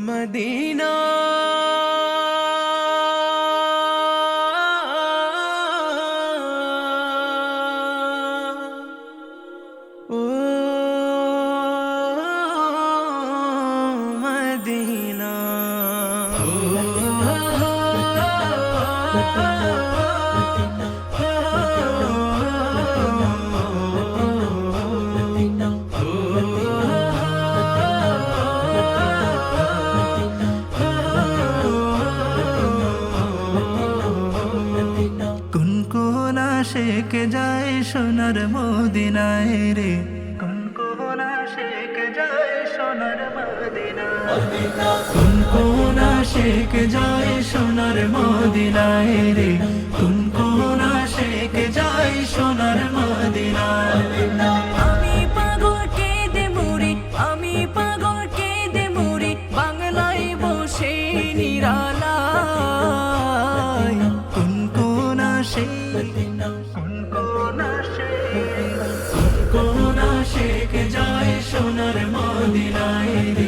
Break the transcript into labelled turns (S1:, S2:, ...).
S1: Medina oh Medina
S2: কুনকুন Ashiq যায় সোনার মদিনায় রে, কুনকুন আশিক যায় সোনার মদিনায়, কুনকুন আশিক যায় সোনার মদিনায় রে, কুনকুন আশিক যায় সোনার মদিনায়।
S3: আমি পাগল কেঁদে মরি, আমি পাগল কেঁদে মরি, বাংলায় বসে নিরালায়।
S2: কুনকুন আশিক, কুনকুন আশিক, কুনকুন আশিক যায় সোনার মদিনায় রে,